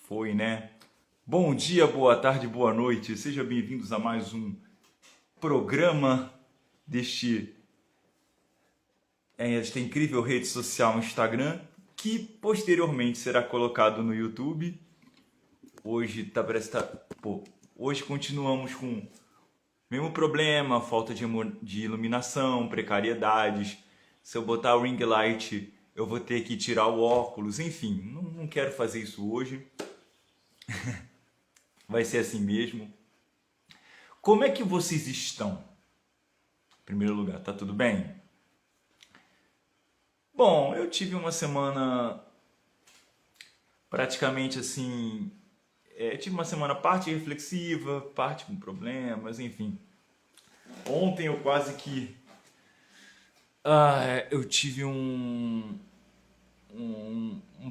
Foi, né? Bom dia, boa tarde, boa noite. Sejam bem-vindos a mais um programa deste, esta incrível rede social Instagram, que posteriormente será colocado no YouTube. Hoje hoje continuamos com o mesmo problema, falta de iluminação, precariedades. Se eu botar o ring light, eu vou ter que tirar o óculos, enfim, não quero fazer isso hoje. Vai ser assim mesmo. Como é que vocês estão? Em primeiro lugar, tá tudo bem? Bom, eu tive uma semana praticamente assim. Tive uma semana parte reflexiva, parte com problemas, enfim. Ontem eu quase que. Eu tive um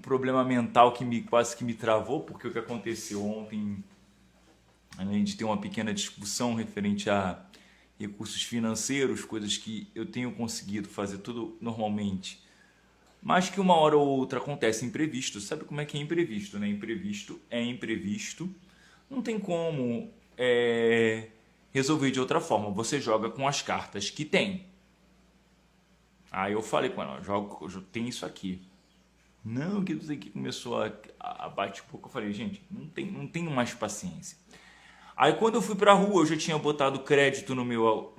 problema mental que quase que me travou, porque o que aconteceu ontem, além de ter uma pequena discussão referente a recursos financeiros, coisas que eu tenho conseguido fazer tudo normalmente, mas que uma hora ou outra acontece imprevisto. Sabe como é que é imprevisto, né? Imprevisto é imprevisto, não tem como resolver de outra forma. Você joga com as cartas que tem. Aí eu falei com ela, tem isso aqui. Não, que isso aqui começou a bater um pouco. Eu falei, gente, não tenho mais paciência. Aí quando eu fui pra rua, eu já tinha botado crédito no meu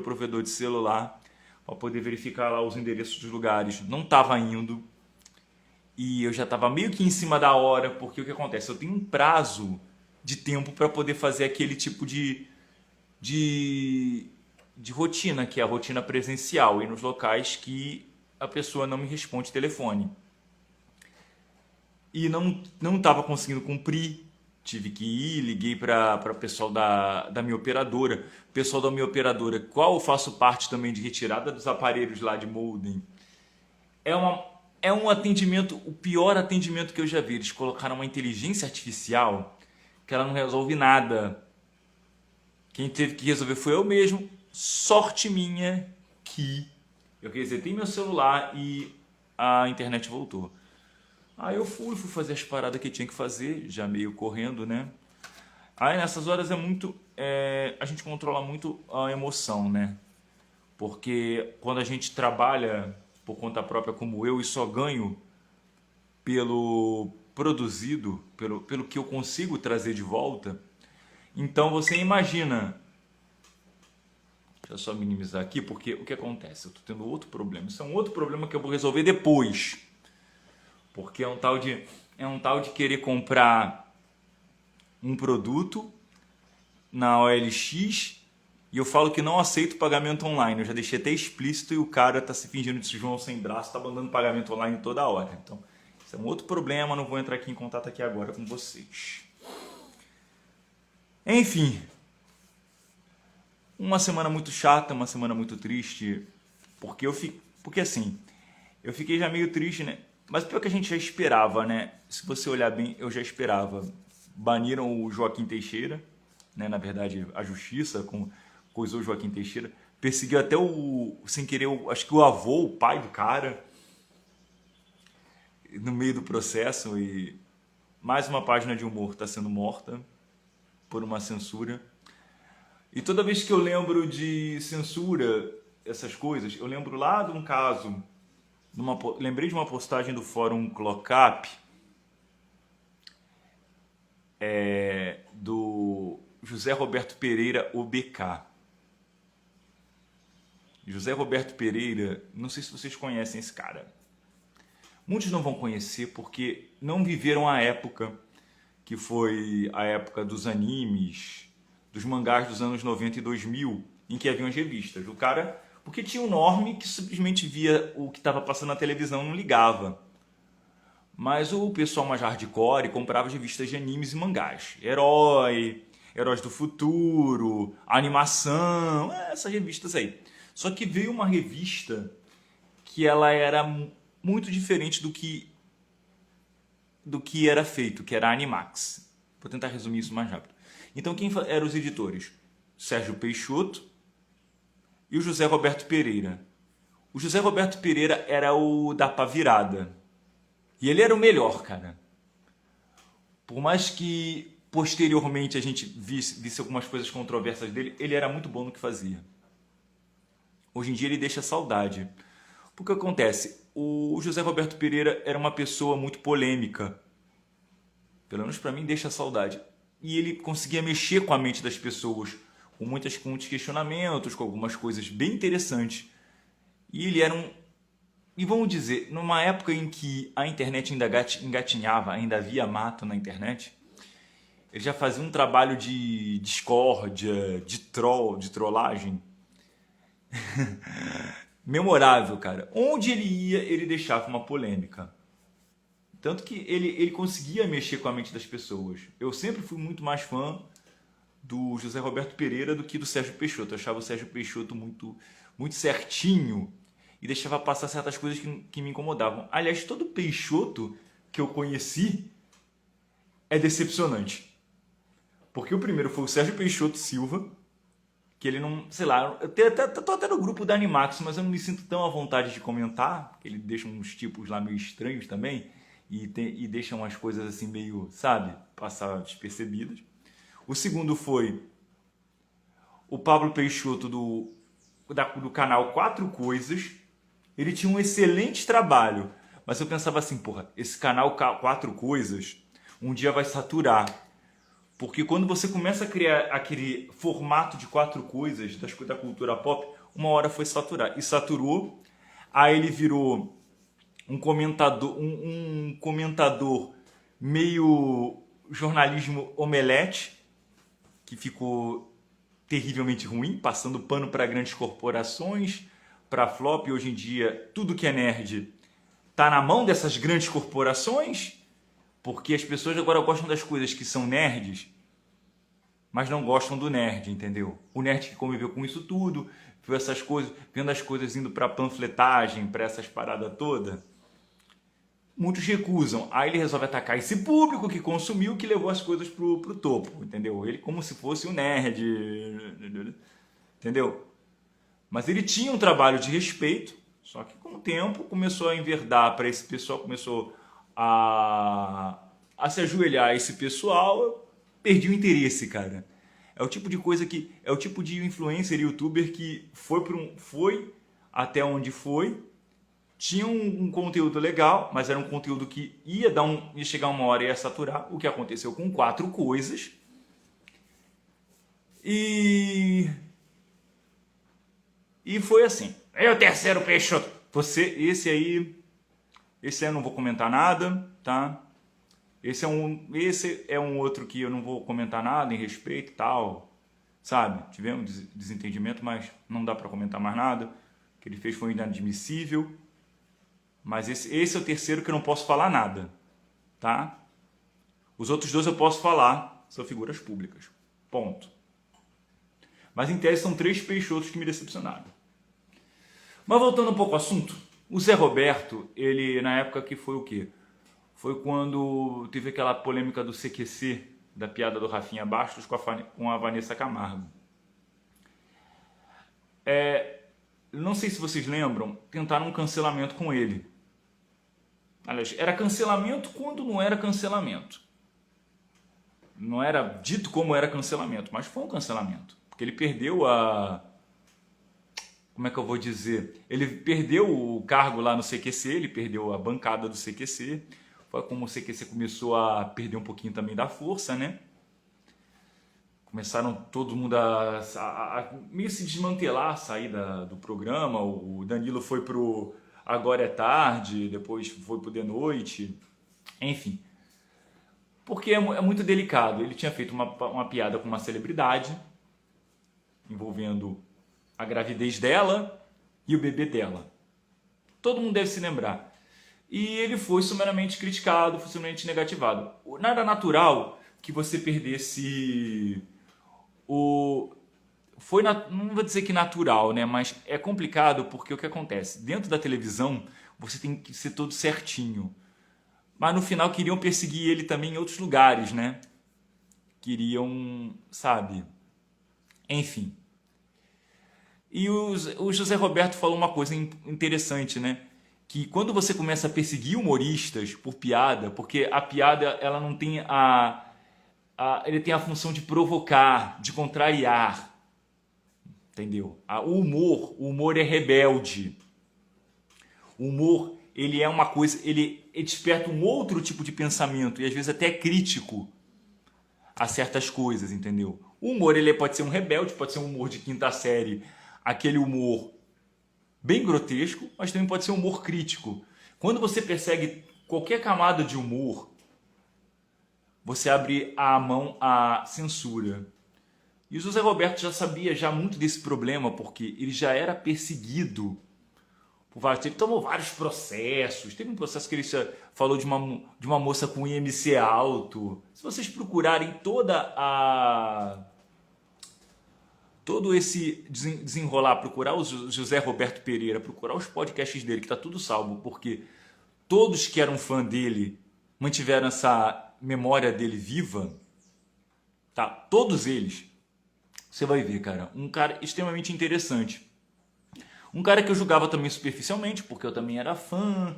provedor de celular para poder verificar lá os endereços dos lugares. Não estava indo e eu já estava meio que em cima da hora, porque o que acontece? Eu tenho um prazo de tempo para poder fazer aquele tipo de rotina, que é a rotina presencial, e nos locais que a pessoa não me responde telefone. E não estava conseguindo cumprir. Tive que ir, liguei para o pessoal da minha operadora. Pessoal da minha operadora, qual eu faço parte também de retirada dos aparelhos lá de modem. É um atendimento, o pior atendimento que eu já vi. Eles colocaram uma inteligência artificial que ela não resolve nada. Quem teve que resolver foi eu mesmo. Sorte minha que eu resetei meu celular e a internet voltou. Aí eu fui fazer as paradas que tinha que fazer, já meio correndo, né? Aí nessas horas a gente controla muito a emoção, né? Porque quando a gente trabalha por conta própria como eu e só ganho pelo produzido, pelo que eu consigo trazer de volta, então você imagina. Deixa eu só minimizar aqui, porque o que acontece? Eu tô tendo outro problema. Isso é um outro problema que eu vou resolver depois. Porque é um tal de querer comprar um produto na OLX e eu falo que não aceito pagamento online. Eu já deixei até explícito e o cara tá se fingindo de João sem braço, tá mandando pagamento online toda hora. Então, isso é um outro problema, não vou entrar aqui em contato aqui agora com vocês. Enfim, uma semana muito chata, uma semana muito triste, porque assim, eu fiquei já meio triste, né? Mas pior que a gente já esperava, né? Se você olhar bem, eu já esperava. Baniram o Joaquim Teixeira, né? Na verdade, a justiça coisou o Joaquim Teixeira. Perseguiu até sem querer, acho que o avô, o pai do cara, no meio do processo. E mais uma página de humor está sendo morta por uma censura. E toda vez que eu lembro de censura, essas coisas, eu lembro lá de um caso. Lembrei de uma postagem do fórum Clockup do José Roberto Pereira, OBK. José Roberto Pereira, não sei se vocês conhecem esse cara. Muitos não vão conhecer porque não viveram a época que foi a época dos animes, dos mangás dos anos 90 e 2000, em que haviam as revistas. O cara... Porque tinha um norme que simplesmente via o que estava passando na televisão e não ligava. Mas o pessoal mais hardcore comprava as revistas de animes e mangás. Heróis do Futuro, Animação, essas revistas aí. Só que veio uma revista que ela era muito diferente do que era feito, que era a Animax. Vou tentar resumir isso mais rápido. Então quem eram os editores? Sérgio Peixoto e o José Roberto Pereira. O José Roberto Pereira era o da pá virada. E ele era o melhor, cara. Por mais que posteriormente a gente visse algumas coisas controversas dele, ele era muito bom no que fazia. Hoje em dia ele deixa saudade. Porque acontece, o José Roberto Pereira era uma pessoa muito polêmica. Pelo menos para mim deixa saudade. E ele conseguia mexer com a mente das pessoas, com muitos questionamentos, com algumas coisas bem interessantes. E ele era um... E vamos dizer, numa época em que a internet ainda engatinhava, ainda havia mato na internet, ele já fazia um trabalho de discórdia, de trollagem, memorável, cara. Onde ele ia, ele deixava uma polêmica. Tanto que ele conseguia mexer com a mente das pessoas. Eu sempre fui muito mais fã do José Roberto Pereira do que do Sérgio Peixoto. Eu achava o Sérgio Peixoto muito certinho e deixava passar certas coisas que me incomodavam. Aliás, todo Peixoto que eu conheci é decepcionante. Porque o primeiro foi o Sérgio Peixoto Silva, que ele não, sei lá, eu tô até no grupo da Animax, mas eu não me sinto tão à vontade de comentar, porque ele deixa uns tipos lá meio estranhos também, e deixa umas coisas assim meio, sabe, passar despercebidas. O segundo foi o Pablo Peixoto do canal Quatro Coisas. Ele tinha um excelente trabalho, mas eu pensava assim, porra, esse canal Quatro Coisas um dia vai saturar. Porque quando você começa a criar aquele formato de quatro coisas da cultura pop, uma hora foi saturar. E saturou, aí ele virou um comentador meio jornalismo omelete, que ficou terrivelmente ruim, passando pano para grandes corporações, para flop. Hoje em dia, tudo que é nerd tá na mão dessas grandes corporações, porque as pessoas agora gostam das coisas que são nerds, mas não gostam do nerd, entendeu? O nerd que conviveu com isso tudo, viu essas coisas, vendo as coisas indo para panfletagem, para essas paradas todas, muitos recusam. Aí ele resolve atacar esse público que consumiu, que levou as coisas pro topo, entendeu? Ele como se fosse um nerd, entendeu? Mas ele tinha um trabalho de respeito, só que com o tempo começou a enverdar para esse pessoal, começou a se ajoelhar a esse pessoal, eu perdi o interesse, cara. É o tipo de coisa que... É o tipo de influencer e youtuber que foi até onde foi, tinha um conteúdo legal, mas era um conteúdo que ia chegar uma hora e ia saturar, o que aconteceu com Quatro Coisas. E foi assim. É o terceiro Peixoto. Esse aí eu não vou comentar nada, tá? Esse é um outro que eu não vou comentar nada em respeito e tal, sabe? Tivemos desentendimento, mas não dá para comentar mais nada. O que ele fez foi inadmissível. Mas esse é o terceiro que eu não posso falar nada, tá? Os outros dois eu posso falar, são figuras públicas. Ponto. Mas em tese são 3 Peixotos que me decepcionaram. Mas voltando um pouco ao assunto, o Zé Roberto, ele na época que foi o quê? Foi quando teve aquela polêmica do CQC, da piada do Rafinha Bastos com a Vanessa Camargo. Não sei se vocês lembram, tentaram um cancelamento com ele. Aliás, era cancelamento quando não era cancelamento. Não era dito como era cancelamento, mas foi um cancelamento. Porque ele perdeu como é que eu vou dizer? Ele perdeu o cargo lá no CQC, ele perdeu a bancada do CQC. Foi como o CQC começou a perder um pouquinho também da força, né? Começaram todo mundo a meio se desmantelar, sair do programa. O Danilo foi pro Agora é Tarde, depois foi pro De Noite, enfim. Porque é muito delicado. Ele tinha feito uma piada com uma celebridade, envolvendo a gravidez dela e o bebê dela. Todo mundo deve se lembrar. E ele foi sumariamente criticado, foi sumariamente negativado. Nada natural que você perdesse não vou dizer que natural, né? Mas é complicado porque o que acontece? Dentro da televisão, você tem que ser todo certinho. Mas no final queriam perseguir ele também em outros lugares, né? Queriam, sabe? Enfim. E o José Roberto falou uma coisa interessante, né? que quando você começa a perseguir humoristas por piada, porque a piada ela não tem ele tem a função de provocar, de contrariar, entendeu? O humor é rebelde. O humor, ele é uma coisa, ele desperta um outro tipo de pensamento e às vezes até crítico a certas coisas, entendeu? O humor, ele pode ser um rebelde, pode ser um humor de quinta série, aquele humor bem grotesco, mas também pode ser um humor crítico. Quando você persegue qualquer camada de humor, você abre a mão à censura. E o José Roberto já sabia já muito desse problema, porque ele já era perseguido por vários. Ele tomou vários processos. Teve um processo que ele falou de uma moça com IMC alto. Se vocês procurarem todo esse desenrolar, procurar o José Roberto Pereira, procurar os podcasts dele, que está tudo salvo, porque todos que eram fã dele mantiveram essa memória dele viva, tá? Todos eles. Você vai ver, cara, um cara extremamente interessante. Um cara que eu julgava também superficialmente, porque eu também era fã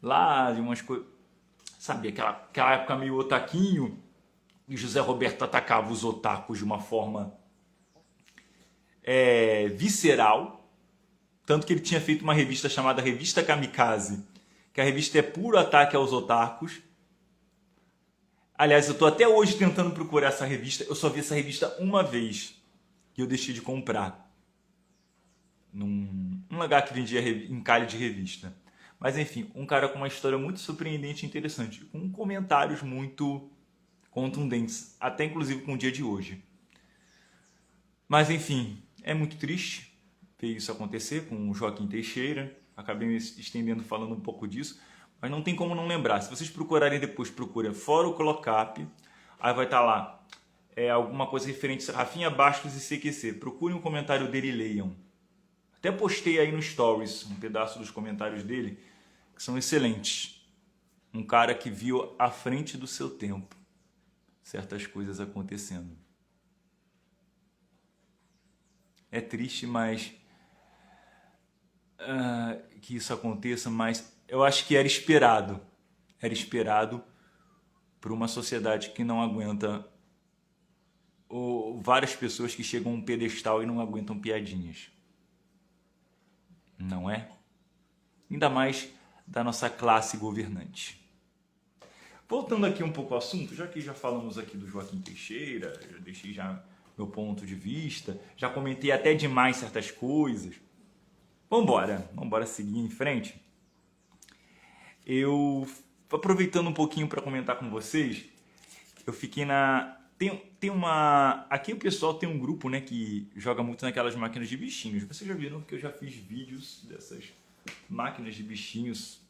lá de umas coisas, sabe, aquela época meio otaquinho, e José Roberto atacava os otakus de uma forma visceral, tanto que ele tinha feito uma revista chamada Revista Kamikaze, que a revista é puro ataque aos otakus. Aliás, eu estou até hoje tentando procurar essa revista, eu só vi essa revista uma vez, que eu deixei de comprar, num lugar que vendia encalhe de revista. Mas enfim, um cara com uma história muito surpreendente e interessante, com comentários muito contundentes, até inclusive com o dia de hoje. Mas enfim, é muito triste ver isso acontecer com o Joaquim Teixeira. Acabei me estendendo falando um pouco disso, mas não tem como não lembrar. Se vocês procurarem depois, procura Fórum Clocap, aí vai estar lá alguma coisa referente a Rafinha Bastos e CQC. Procurem um comentário dele e leiam. Até postei aí no Stories um pedaço dos comentários dele, que são excelentes. Um cara que viu à frente do seu tempo certas coisas acontecendo. É triste, mas que isso aconteça, mas eu acho que era esperado. Era esperado por uma sociedade que não aguenta várias pessoas que chegam a um pedestal e não aguentam piadinhas. Não é? Ainda mais da nossa classe governante. Voltando aqui um pouco ao assunto, já que já falamos aqui do Joaquim Teixeira, já deixei já meu ponto de vista, já comentei até demais certas coisas. Vambora seguir em frente. Eu, aproveitando um pouquinho para comentar com vocês, eu fiquei tem uma... Aqui o pessoal tem um grupo, né, que joga muito naquelas máquinas de bichinhos. Vocês já viram que eu já fiz vídeos dessas máquinas de bichinhos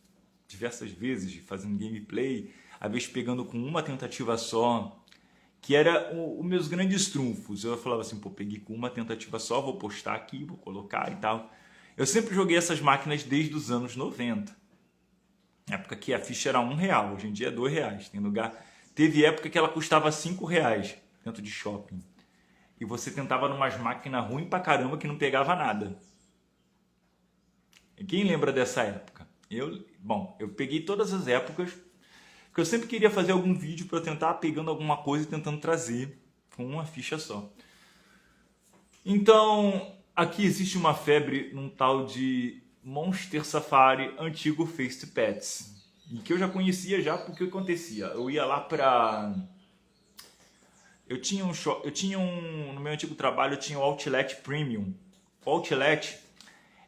diversas vezes, fazendo gameplay, às vezes pegando com uma tentativa só, que era os meus grandes trunfos. Eu falava assim, pô, peguei com uma tentativa só, vou postar aqui, vou colocar e tal. Eu sempre joguei essas máquinas desde os anos 90. Na época que a ficha era R$1, hoje em dia é R$2. Tem lugar... Teve época que ela custava R$5 dentro de shopping. E você tentava numas máquinas ruins pra caramba que não pegava nada. E quem lembra dessa época? Eu peguei todas as épocas, porque eu sempre queria fazer algum vídeo para tentar pegando alguma coisa e tentando trazer com uma ficha só. Então, aqui existe uma febre num tal de Monster Safari antigo Face Pets. E que eu já conhecia já porque acontecia. Eu ia lá pra... No meu antigo trabalho eu tinha o Outlet Premium. O Outlet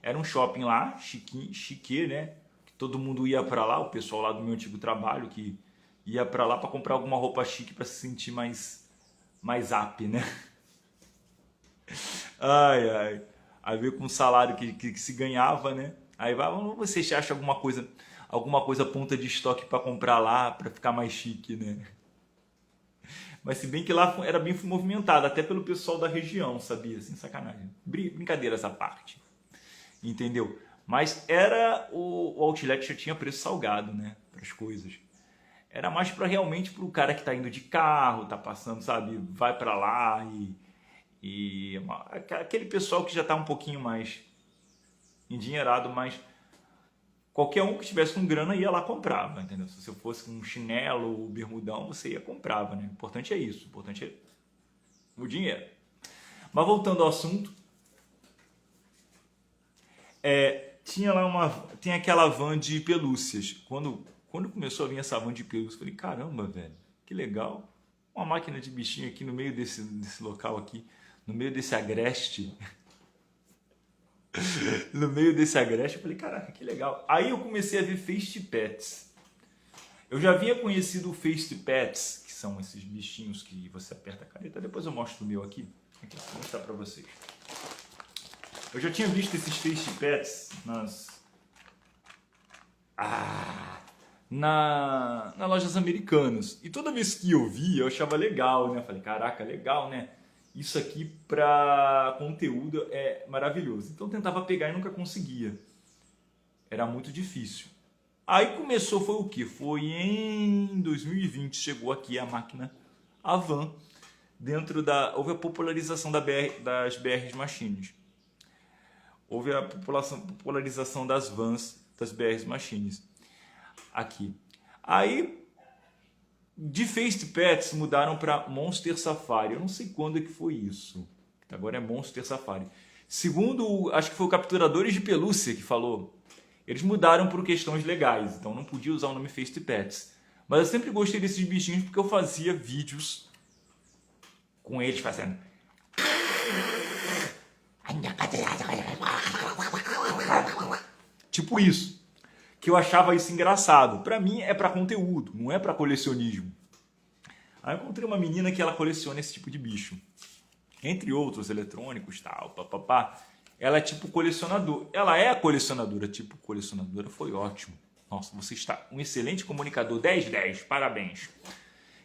era um shopping lá, chique, né? Todo mundo ia pra lá, o pessoal lá do meu antigo trabalho que ia pra lá pra comprar alguma roupa chique pra se sentir mais up, né? Ai. Aí veio com o salário que se ganhava, né? Aí você acha alguma coisa ponta de estoque para comprar lá, para ficar mais chique, né? Mas se bem que lá era bem movimentado, até pelo pessoal da região, sabia? Sem sacanagem. Brincadeira essa parte. Entendeu? Mas o Outlet já tinha preço salgado, né? Para as coisas. Era mais para realmente para o cara que tá indo de carro, tá passando, sabe? Vai para lá aquele pessoal que já tá um pouquinho mais endinheirado, mas Qualquer um que estivesse com grana ia lá comprava, entendeu? Se você fosse com um chinelo ou bermudão, você ia comprava, né? O importante é isso, o importante é o dinheiro. Mas voltando ao assunto, tinha lá tem aquela van de pelúcias. Quando começou a vir essa van de pelúcias, eu falei, caramba, velho, que legal. Uma máquina de bichinho aqui no meio desse local aqui, no meio desse agreste. No meio desse agreste, eu falei, caraca, que legal. Aí eu comecei a ver Face Pets. Eu já havia conhecido o Face Pets, que são esses bichinhos que você aperta a caneta. Depois eu mostro o meu aqui. Vou mostrar pra vocês. Eu já tinha visto esses Face Pets nas lojas americanas. E toda vez que eu via, eu achava legal, né? Eu falei, caraca, legal, né? Isso aqui para conteúdo é maravilhoso. Então eu tentava pegar e nunca conseguia. Era muito difícil. Aí começou, foi o quê? Foi em 2020, chegou aqui a máquina, a van, houve a popularização das BR Machines. Houve a popularização das vans, das BR Machines. Aqui. Aí, de Face Pets mudaram para Monster Safari. Eu não sei quando é que foi isso. Agora é Monster Safari. Segundo, acho que foi o Capturadores de Pelúcia que falou. Eles mudaram por questões legais, então não podia usar o nome Face Pets. Mas eu sempre gostei desses bichinhos porque eu fazia vídeos com eles fazendo... Tipo isso. Que eu achava isso engraçado. Pra mim é pra conteúdo, não é pra colecionismo. Aí eu encontrei uma menina que ela coleciona esse tipo de bicho. Entre outros eletrônicos, tal, papapá. Ela é tipo colecionador. Ela é colecionadora, tipo colecionadora, foi ótimo. Nossa, você está um excelente comunicador, 10/10, parabéns.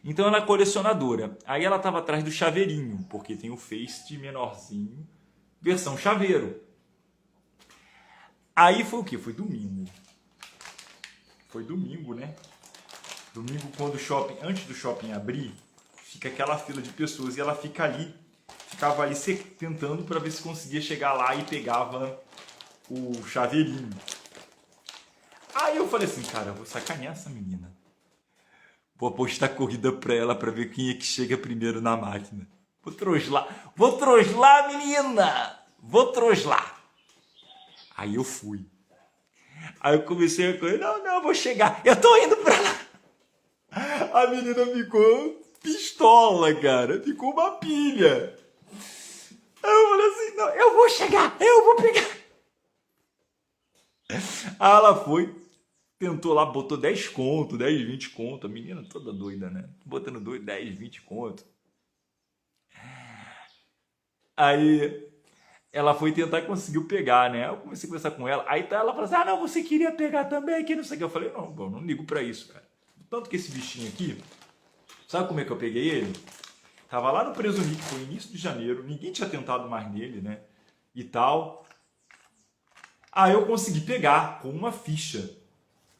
Então ela é colecionadora. Aí ela estava atrás do chaveirinho, porque tem o Face de menorzinho, versão chaveiro. Aí foi o quê? Foi domingo. Foi domingo, né? Domingo, quando antes do shopping abrir, fica aquela fila de pessoas e ela ficava ali tentando para ver se conseguia chegar lá e pegava o chaveirinho. Aí eu falei assim, cara, eu vou sacanear essa menina. Vou apostar corrida pra ela pra ver quem é que chega primeiro na máquina. Vou troslar, menina! Vou troslar. Aí eu fui. Aí eu comecei a correr, não, eu vou chegar, eu tô indo pra lá. A menina ficou pistola, cara, ficou uma pilha. Aí eu falei assim, não, eu vou chegar, eu vou pegar. Aí ela foi, tentou lá, botou 10 conto, 10, 20 conto, a menina toda doida, né? Botando 10, 20 conto. Aí... ela foi tentar e conseguiu pegar, né? Eu comecei a conversar com ela. Aí ela falou assim, não, você queria pegar também, que não sei o que. Eu falei, não, eu não ligo pra isso, cara. Tanto que esse bichinho aqui, sabe como é que eu peguei ele? Tava lá no Presumir, que foi no início de janeiro, ninguém tinha tentado mais nele, né? E tal. Aí eu consegui pegar com uma ficha.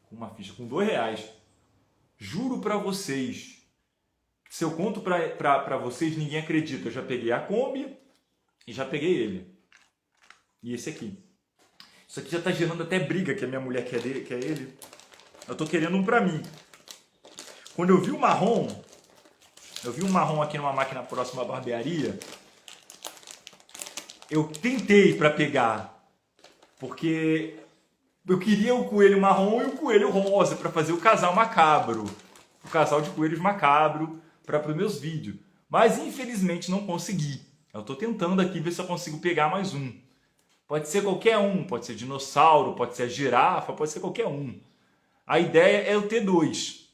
Com R$2. Juro pra vocês. Se eu conto pra vocês, ninguém acredita. Eu já peguei a Kombi e já peguei ele. E esse aqui. Isso aqui já tá gerando até briga, que a minha mulher quer ele. Eu tô querendo um pra mim. Quando eu vi o marrom aqui numa máquina próxima à barbearia, eu tentei pra pegar, porque eu queria o coelho marrom e o coelho rosa pra fazer o casal macabro. O casal de coelhos macabro para os meus vídeos. Mas infelizmente não consegui. Eu tô tentando aqui ver se eu consigo pegar mais um. Pode ser qualquer um, pode ser dinossauro, pode ser a girafa, pode ser qualquer um. A ideia é eu ter 2.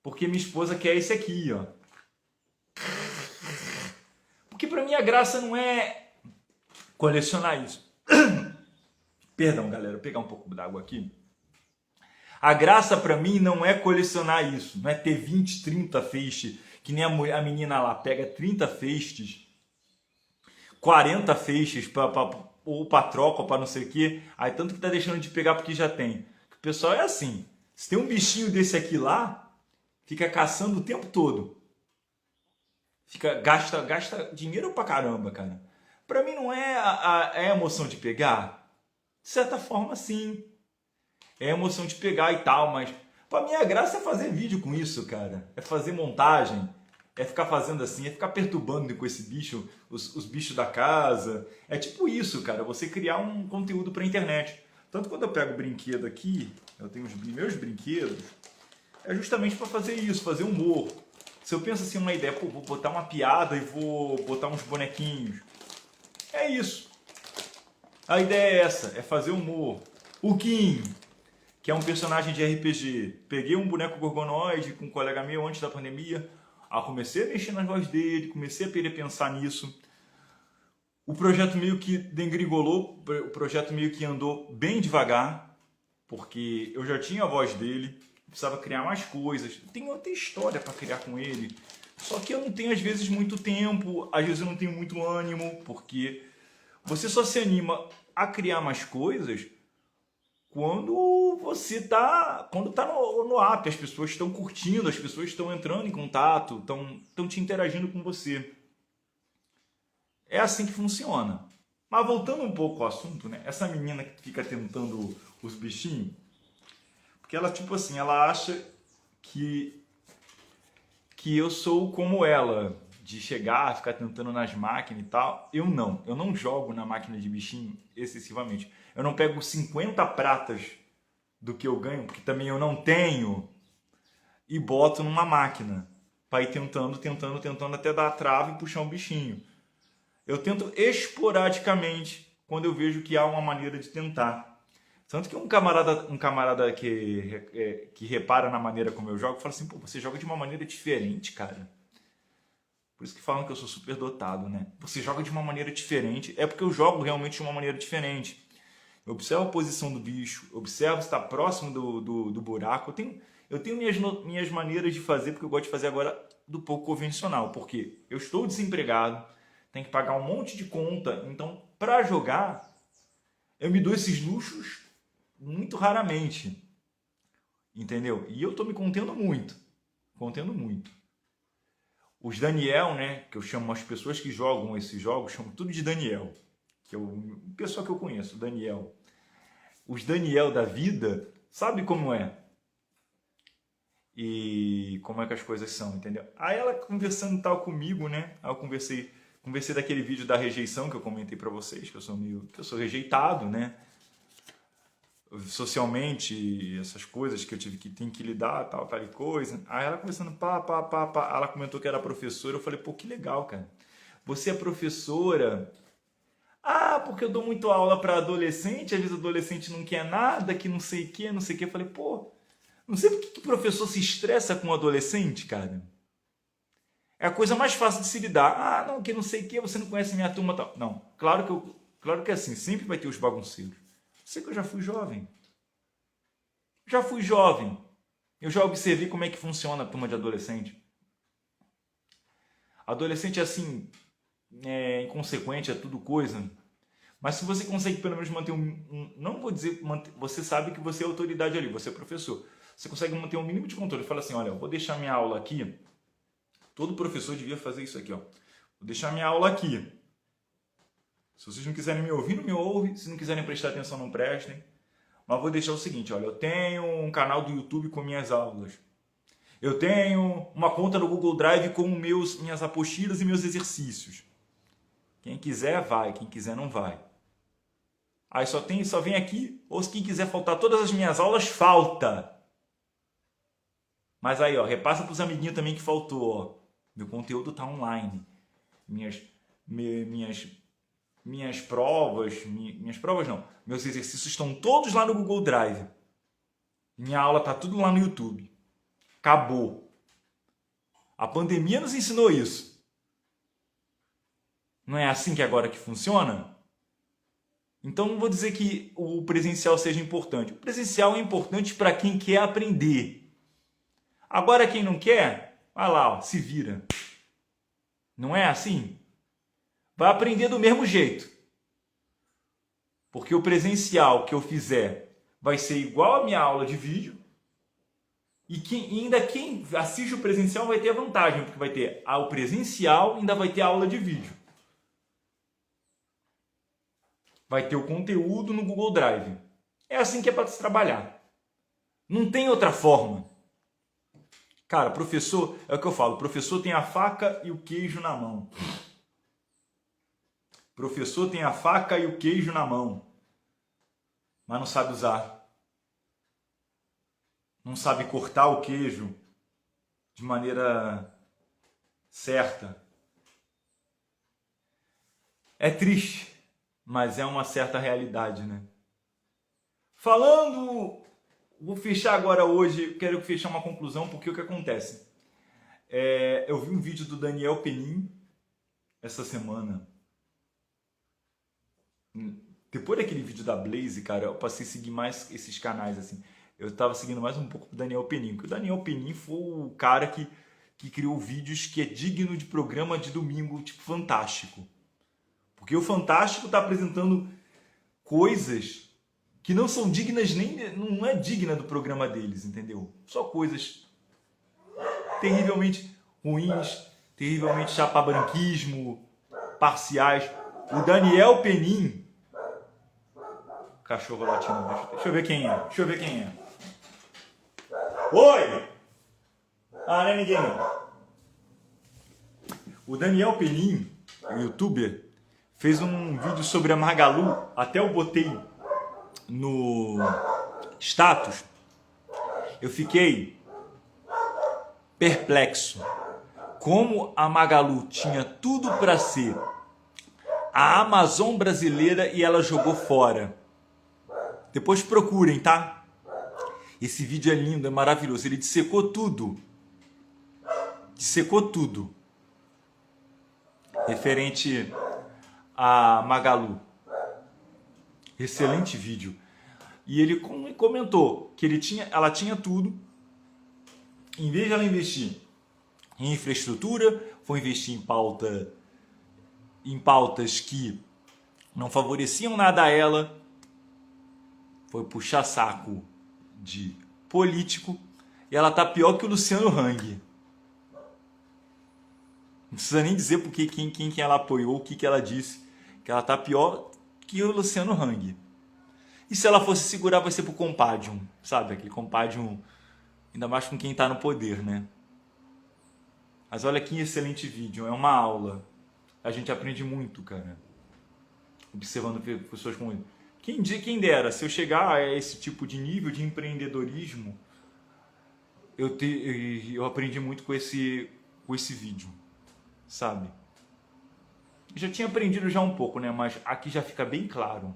Porque minha esposa quer esse aqui, ó. Porque pra mim a graça não é colecionar isso. Perdão, galera, vou pegar um pouco d'água aqui. A graça pra mim não é colecionar isso, não é ter 20, 30 feixes, que nem a menina lá pega 30 feixes, 40 feixes ou para troca ou para não sei o que, aí tanto que tá deixando de pegar porque já tem. O pessoal é assim, se tem um bichinho desse aqui lá, fica caçando o tempo todo. Gasta dinheiro pra caramba, cara. Pra mim não é a emoção de pegar. De certa forma, sim. É a emoção de pegar e tal, mas pra mim a graça é fazer vídeo com isso, cara. É fazer montagem, é ficar fazendo assim, é ficar perturbando com esse bicho, os bichos da casa. É tipo isso, cara, você criar um conteúdo pra internet. Tanto quando eu pego o brinquedo aqui, eu tenho os meus brinquedos, é justamente para fazer isso, fazer humor. Se eu penso assim uma ideia, pô, vou botar uma piada e vou botar uns bonequinhos. É isso. A ideia é essa, é fazer humor. O Kim, que é um personagem de RPG. Peguei um boneco gorgonoide com um colega meu antes da pandemia. Comecei a mexer nas vozes dele, comecei a querer pensar nisso. O projeto meio que degringolou, o projeto meio que andou bem devagar, porque eu já tinha a voz dele, precisava criar mais coisas. Tem outra história para criar com ele. Só que eu não tenho, às vezes, muito tempo, às vezes eu não tenho muito ânimo, porque você só se anima a criar mais coisas quando você tá no app, as pessoas estão curtindo, as pessoas estão entrando em contato, estão te interagindo com você. É assim que funciona. Mas voltando um pouco ao assunto, né? Essa menina que fica tentando os bichinhos, porque ela, tipo assim, ela acha que eu sou como ela, de chegar, ficar tentando nas máquinas e tal. Eu não jogo na máquina de bichinho excessivamente. Eu não pego 50 pratas do que eu ganho, porque também eu não tenho, e boto numa máquina para ir tentando até dar a trava e puxar um bichinho. Eu tento esporadicamente quando eu vejo que há uma maneira de tentar. Tanto que um camarada que repara na maneira como eu jogo, fala assim, pô, você joga de uma maneira diferente, cara. Por isso que falam que eu sou super dotado, né? Você joga de uma maneira diferente. É porque eu jogo realmente de uma maneira diferente. Eu observo a posição do bicho, observo se está próximo do buraco. Eu tenho minhas maneiras de fazer, porque eu gosto de fazer agora do pouco convencional. Porque eu estou desempregado, tenho que pagar um monte de conta. Então, para jogar, eu me dou esses luxos muito raramente. Entendeu? E eu estou me contendo muito. Os Daniel, né, que eu chamo as pessoas que jogam esses jogos, chamo tudo de Daniel, que é o pessoal que eu conheço, Daniel. Os Daniel da vida, sabe como é? E como é que as coisas são, entendeu? Aí ela conversando tal comigo, né? Aí eu conversei daquele vídeo da rejeição que eu comentei pra vocês, que eu sou rejeitado, né? Socialmente, essas coisas que eu tenho que lidar, tal e coisa. Aí ela conversando, pá. Ela comentou que era professora. Eu falei, pô, que legal, cara. Você é professora? Porque eu dou muito aula para adolescente. Às vezes o adolescente não quer nada, que não sei o que. Eu falei, pô, não sei por que o professor se estressa com o adolescente, cara. É a coisa mais fácil de se lidar. Não, que não sei o que, você não conhece minha turma, tal. Não, claro que é assim, sempre vai ter os bagunceiros. Sei que eu já fui jovem. Eu já observei como é que funciona a turma de adolescente. Adolescente é assim, inconsequente, é tudo coisa. Mas se você consegue pelo menos manter não vou dizer, você sabe que você é autoridade ali, você é professor. Você consegue manter um mínimo de controle. Fala assim, olha, eu vou deixar minha aula aqui. Todo professor devia fazer isso aqui, ó. Vou deixar minha aula aqui. Se vocês não quiserem me ouvir, não me ouvem. Se não quiserem prestar atenção, não prestem. Mas vou deixar o seguinte, olha, eu tenho um canal do YouTube com minhas aulas. Eu tenho uma conta no Google Drive com minhas apostilas e meus exercícios. Quem quiser, vai. Quem quiser, não vai. Aí só vem aqui, ou se quem quiser faltar todas as minhas aulas, falta. Mas aí, ó, repassa para os amiguinhos também que faltou, ó. Meu conteúdo tá online. Minhas provas não. Meus exercícios estão todos lá no Google Drive. Minha aula tá tudo lá no YouTube. Acabou. A pandemia nos ensinou isso. Não é assim que agora que funciona? Então não vou dizer que o presencial seja importante. O presencial é importante para quem quer aprender. Agora quem não quer, vai lá, ó, se vira. Não é assim? Vai aprender do mesmo jeito. Porque o presencial que eu fizer vai ser igual a minha aula de vídeo. E ainda quem assiste o presencial vai ter a vantagem, porque vai ter o presencial e ainda vai ter a aula de vídeo. Vai ter o conteúdo no Google Drive. É assim que é para se trabalhar. Não tem outra forma. Cara, professor, é o que eu falo, professor tem a faca e o queijo na mão. Professor tem a faca e o queijo na mão, mas não sabe usar. Não sabe cortar o queijo de maneira certa. É triste, mas é uma certa realidade, né? Falando, vou fechar agora hoje, quero fechar uma conclusão, porque o que acontece? Eu vi um vídeo do Daniel Penin essa semana. Depois daquele vídeo da Blaze, cara, eu passei a seguir mais esses canais, assim. Eu tava seguindo mais um pouco do Daniel Penin, porque o Daniel Penin foi o cara que criou vídeos que é digno de programa de domingo, tipo, Fantástico. Porque o Fantástico tá apresentando coisas que não são dignas nem... Não é digna do programa deles, entendeu? Só coisas terrivelmente ruins, terrivelmente chapabranquismo, parciais. O Daniel Penin... Cachorro latino, deixa eu ver quem é. Oi! Ah, não é ninguém não. O Daniel Penin, o youtuber, fez um vídeo sobre a Magalu, até eu botei no status. Eu fiquei perplexo. Como a Magalu tinha tudo para ser a Amazon brasileira e ela jogou fora. Depois procurem, tá? Esse vídeo é lindo, é maravilhoso. Ele dissecou tudo. Dissecou tudo. Referente a Magalu. Excelente vídeo. E ele comentou que ela tinha tudo. Em vez de ela investir em infraestrutura, foi investir em pautas que não favoreciam nada a ela. Foi puxar saco de político. E ela tá pior que o Luciano Hang. Não precisa nem dizer porque quem ela apoiou, o que ela disse. Que ela tá pior que o Luciano Hang. E se ela fosse segurar, vai ser pro Compadium. Sabe? Aquele Compadium, ainda mais com quem tá no poder, né? Mas olha que excelente vídeo. É uma aula. A gente aprende muito, cara. Observando pessoas como ele. Quem dera, se eu chegar a esse tipo de nível de empreendedorismo, eu aprendi muito com esse vídeo, sabe? Eu já tinha aprendido já um pouco, né? Mas aqui já fica bem claro.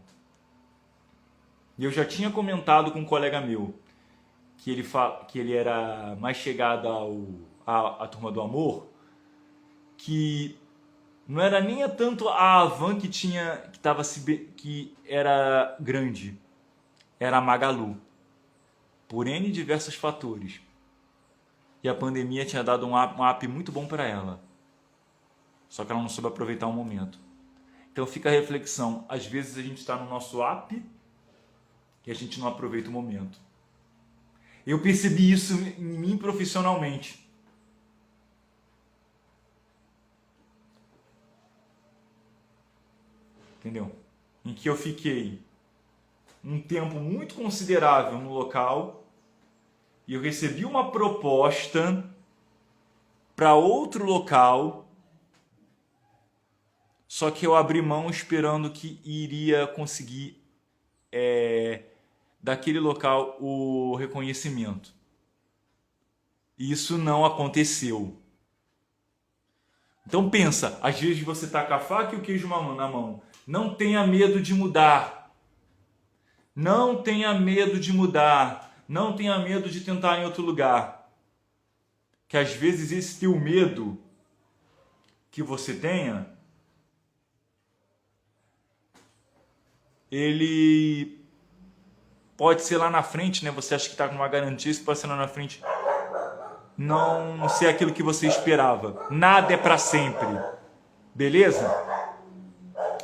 E eu já tinha comentado com um colega meu que ele era mais chegado à Turma do Amor, que não era nem tanto a Havan que era grande, era a Magalu, por N diversos fatores. E a pandemia tinha dado um up muito bom para ela, só que ela não soube aproveitar o momento. Então fica a reflexão, às vezes a gente está no nosso up e a gente não aproveita o momento. Eu percebi isso em mim profissionalmente. Entendeu? Em que eu fiquei um tempo muito considerável no local e eu recebi uma proposta para outro local, só que eu abri mão esperando que iria conseguir daquele local o reconhecimento. E isso não aconteceu. Então pensa, às vezes você tá com a faca e o queijo na mão. Não tenha medo de mudar. Não tenha medo de mudar. Não tenha medo de tentar em outro lugar. Que às vezes esse teu medo que você tenha, ele pode ser lá na frente, né? Você acha que está com uma garantia, isso pode ser lá na frente não ser aquilo que você esperava. Nada é para sempre. Beleza?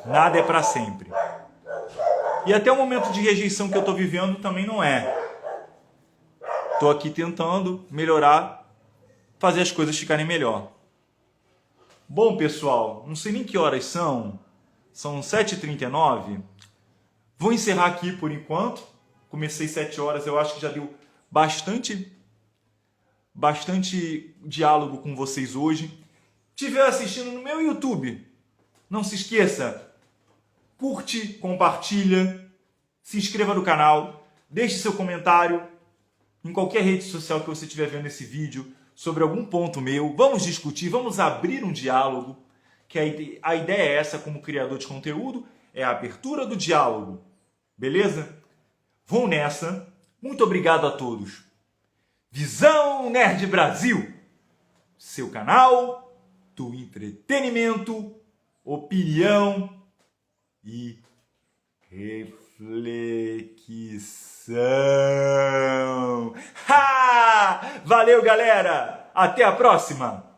Nada é para sempre. E até o momento de rejeição que eu estou vivendo também não é. Estou aqui tentando melhorar, fazer as coisas ficarem melhor. Bom, pessoal, não sei nem que horas são. São 7h39. Vou encerrar aqui por enquanto. Comecei 7 horas, eu acho que já deu bastante diálogo com vocês hoje. Estiver assistindo no meu YouTube, não se esqueça, curte, compartilha, se inscreva no canal, deixe seu comentário em qualquer rede social que você estiver vendo esse vídeo sobre algum ponto meu. Vamos discutir, vamos abrir um diálogo, que a ideia é essa como criador de conteúdo, é a abertura do diálogo. Beleza? Vou nessa. Muito obrigado a todos. Visão Nerd Brasil, seu canal do entretenimento, opinião e reflexão. Ha! Valeu, galera! Até a próxima!